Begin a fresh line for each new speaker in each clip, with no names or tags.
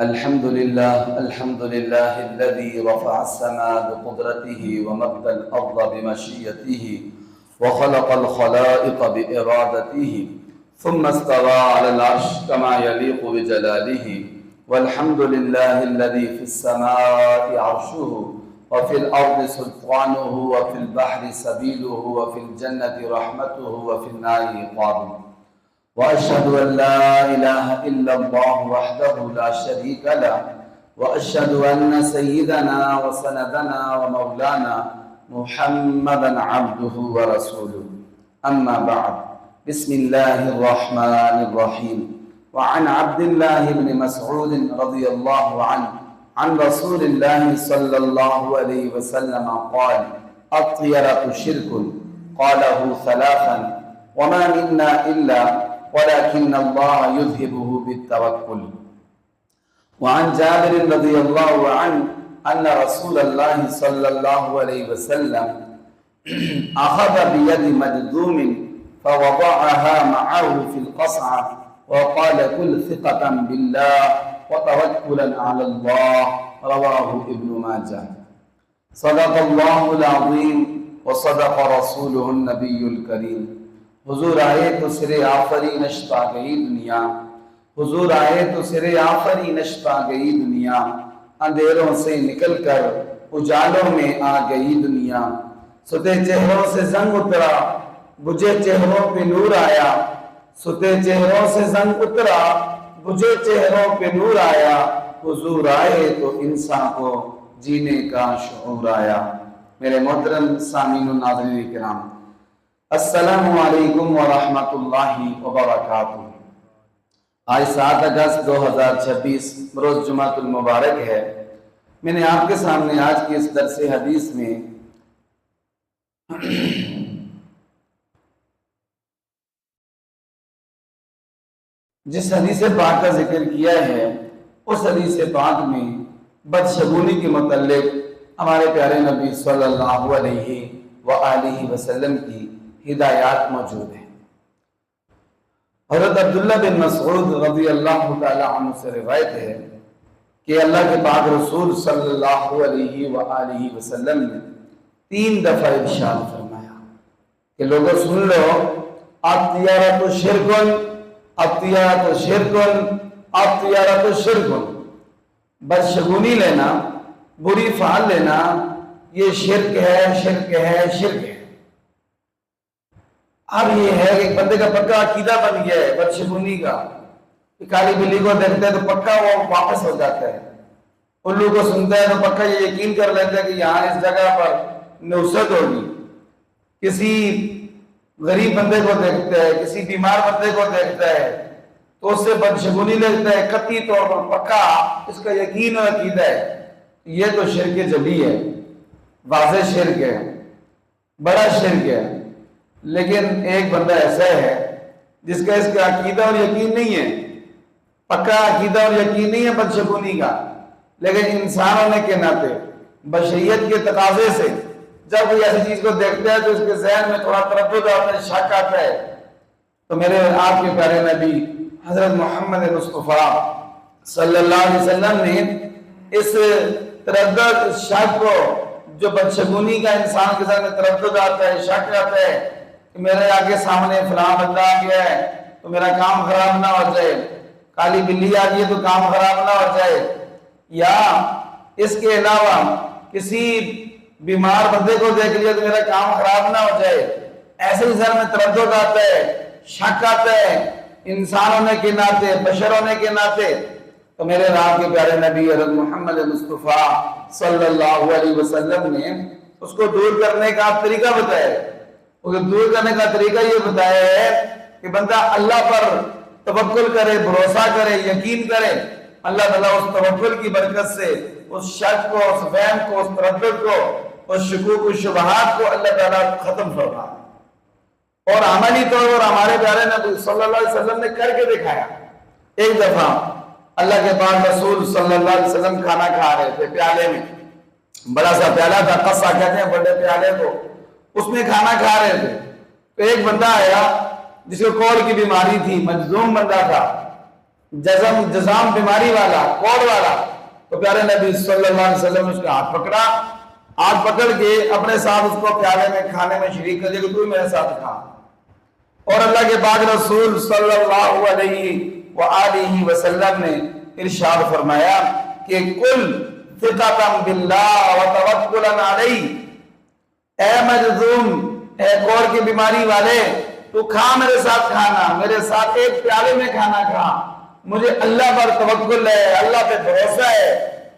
الحمد لله الذي رفع السماء بقدرته ومد الأرض بمشيئته وخلق الخلائق بإرادته ثم استوى على العرش كما يليق بجلاله. والحمد لله الذي في السماء عرشه وفي الأرض سلطانه وفي البحر سبيله وفي الجنة رحمته وفي النار عقابه. وأشهد أن لا إله إلا الله وحده لا شريك له وأشهد أن سيدنا وسندنا ومولانا محمدا عبده ورسوله. أما بعد، بسم الله الرحمن الرحيم. وعن عبد الله بن مسعود رضي الله عنه عن رسول الله صلى الله عليه وسلم قال: الطيرة شرك، قاله ثلاثا: وما منا إلا ولكن الله يذهبه بالتوكل. وعن جابر رضي الله عنه أن رسول الله صلى الله عليه وسلم أخذ بيد مجذوم فوضعها معه في القصعة وقال: كل ثقة بالله وتوكلا على الله. رواه ابن ماجه. صدق الله العظيم وصدق رسوله النبي الكريم. حضور آئے تو سر آفرینش پا گئی دنیا، حضور آئے تو سر آفرینش پا گئی دنیا، اندھیروں سے نکل کر اجالوں میں آ گئی دنیا. ستے چہروں سے زنگ اترا، بجھے چہروں پہ نور آیا، ستے چہروں سے زنگ اترا، بجھے چہروں پہ نور آیا. حضور آئے تو انسان کو جینے کا شعور آیا. میرے محترم سامعین و ناظرین کرام، السلام علیکم ورحمۃ اللہ وبرکاتہ. آج 7 اگست 2026 روز جمعۃ المبارک ہے. میں نے آپ کے سامنے آج کی اس درس حدیث میں جس حدیث پاک کا ذکر کیا ہے، اس حدیث پاک میں بدشگونی کے متعلق ہمارے پیارے نبی صلی اللہ علیہ وآلہ وسلم کی ہدایات موجود ہیں. حضرت عبداللہ بن مسعود رضی اللہ تعالی عنہ سے روایت ہے کہ اللہ کے پاک رسول صلی اللہ علیہ وآلہ وسلم نے 3 دفعہ ارشاد فرمایا کہ لوگوں سن لو، الطیرۃ شرک، الطیرۃ شرک، الطیرۃ شرک. بدشگونی لینا، بری فعل لینا، یہ شرک ہے، شرک ہے، شرک ہے. اب یہ ہے کہ ایک بندے کا پکا عقیدہ بن گیا ہے بدشگونی کا، کہ کالی بلی کو دیکھتا ہے تو پکا وہ واپس ہو جاتا ہے، الو کو سنتا ہے تو پکا یہ یقین کر لیتا ہے کہ یہاں اس جگہ پر نوست ہوگی. کسی غریب بندے کو دیکھتا ہے، کسی بیمار بندے کو دیکھتا ہے تو اس سے بدشگونی لگتا ہے، قطعی طور پر پکا اس کا یقین اور عقیدہ ہے. یہ تو شرک جلی ہے، واضح شرک ہے، بڑا شرک ہے. لیکن ایک بندہ ایسا ہے جس کا اس کا عقیدہ اور یقین نہیں ہے، پکا عقیدہ اور یقین نہیں ہے بدشگونی کا، لیکن انسان ہونے کے ناطے بشریت کے تقاضے سے جب کوئی ایسی چیز کو دیکھتا ہے تو اس کے ذہن میں تھوڑا تردد آتا ہے، شک آتا ہے. تو میرے آپ کے پیارے نبی حضرت محمد مصطفیٰ صلی اللہ علیہ وسلم نے اس تردد، اس شک کو، جو بدشگونی کا انسان کے ذہن میں تردد آتا ہے، شک آتا ہے کہ میرے آگے سامنے فلاں بندہ آ گیا ہے تو میرا کام خراب نہ ہو جائے، کالی بلی آ گئی تو کام خراب نہ ہو جائے، یا اس کے علاوہ کسی بیمار بندے کو دیکھ لیا تو میرا کام خراب نہ ہو جائے، ایسے ہی ذہن میں تردد آتا ہے، شک آتا ہے. انسان ہونے کے ناطے، بشر ہونے کے ناطے تو میرے رات کے پیارے نبی حضرت محمد مصطفیٰ صلی اللہ علیہ وسلم نے اس کو دور کرنے کا طریقہ بتایا ہے. دور کرنے کا طریقہ یہ بتایا ہے کہ بندہ اللہ پر توکل کرے، بھروسہ کرے، یقین کرے. اللہ تعالیٰ اس توکل کی برکت سے اس شک کو، اس وہم کو، اس تردد کو، اس شکوک و شبہات کو اللہ تعالیٰ ختم فرما. اور عملی طور پر ہمارے پیارے نبی صلی اللہ علیہ وسلم نے کر کے دکھایا. ایک دفعہ اللہ کے پاک رسول صلی اللہ علیہ وسلم کھانا کھا رہے تھے، پیالے میں، بڑا سا پیالہ تھا، قصہ کہتے ہیں بڑے پیالے کو، اس میں کھانا کھا رہے تھے. تو ایک بندہ آیا جس کو کوڑ کی بیماری تھی، مجذوم بندہ تھا. جزام بیماری والا، کوڑ والا، تو پیارے نبی صلی اللہ علیہ وسلم نے اس کا ہاتھ پکڑا، ہاتھ پکڑ کے اپنے ساتھ اس کو پیالے میں کھانے میں شریک کر دیا کہ تو میرے ساتھ کھا۔ اور اللہ کے پاک رسول صلی اللہ علیہ وآلہ وسلم نے ارشاد فرمایا کہ کل ثقۃ باللہ وتوکلا علیہ، اے مجذوم، اے کوڑ کی بیماری والے، تو کھا میرے ساتھ کھانا، میرے ساتھ ایک پیالے میں کھانا کھا، مجھے اللہ پر توکل ہے، اللہ پہ بھروسہ ہے،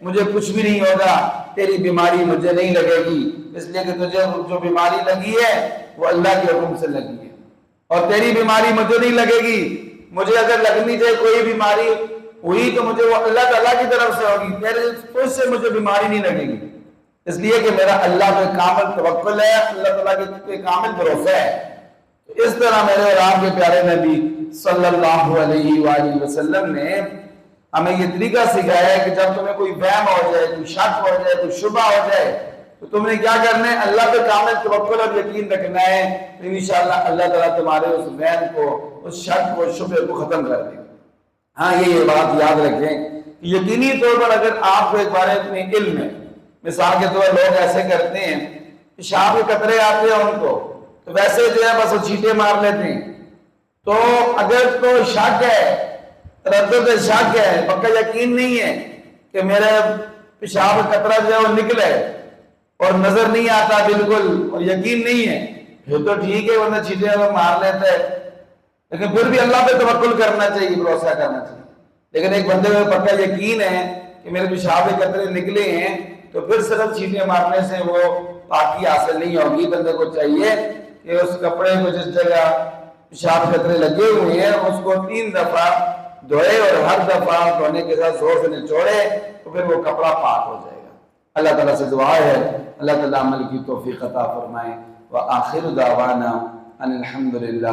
مجھے کچھ بھی نہیں ہوگا، تیری بیماری مجھے نہیں لگے گی، اس لیے کہ تجھے جو بیماری لگی ہے وہ اللہ کے حکم سے لگی ہے، اور تیری بیماری مجھے نہیں لگے گی، مجھے اگر لگنی چاہے کوئی بیماری ہوئی تو مجھے وہ اللہ تعالیٰ کی طرف سے ہوگی، تیرے خود سے مجھے بیماری نہیں لگے گی، اس لیے کہ میرا اللہ پہ کامل توکل ہے، اللہ تعالیٰ کے کامل بھروسہ ہے۔ اس طرح میرے اور آپ کے پیارے نبی صلی اللہ علیہ وآلہ وسلم نے ہمیں یہ طریقہ سکھایا ہے کہ جب تمہیں کوئی وہم ہو جائے، کوئی شک ہو جائے، کوئی شبہ ہو جائے تو تم نے کیا کرنا ہے؟ اللہ پہ کامل توکل اور یقین رکھنا ہے، تو انشاءاللہ اللہ تعالیٰ تمہارے اس وہم کو، اس شک کو، شبہ کو ختم کر دے گا۔ ہاں یہ بات یاد رکھیں کہ یقینی طور پر اگر آپ کو ایک بارے میں علم ہے، مثال کے طور پر لوگ ایسے کرتے ہیں، پیشاب کے قطرے آتے ہیں ان کو تو ویسے جو ہے بس وہ چھینٹے مار لیتے ہیں، تو اگر تو شک ہے، تردد شک ہے، پکا یقین نہیں ہے کہ میرے پیشاب کا قطرہ جو ہے وہ نکلے اور نظر نہیں آتا بالکل اور یقین نہیں ہے، پھر تو ٹھیک ہے، ورنہ چھینٹے مار لیتا ہے، لیکن پھر بھی اللہ پہ توکل کرنا چاہیے، بھروسہ کرنا چاہیے۔ لیکن ایک بندے میں پکا یقین ہے کہ میرے پیشاب کے قطرے نکلے ہیں تو پھر صرف چھینٹے مارنے سے وہ پاکی حاصل نہیں ہوگی، بندے کو چاہیے کہ اس کپڑے کو جس جگہ پیشاب کے قطرے لگے ہوئے ہیں اس کو 3 دفعہ دھوئے اور ہر دفعہ دھونے کے ساتھ زور سے نچوڑے تو پھر وہ کپڑا پاک ہو جائے گا۔ اللہ تعالیٰ سے دعا ہے اللہ تعالیٰ عمل کی توفیق عطا فرمائے۔ وآخر دعوانا ان الحمدللہ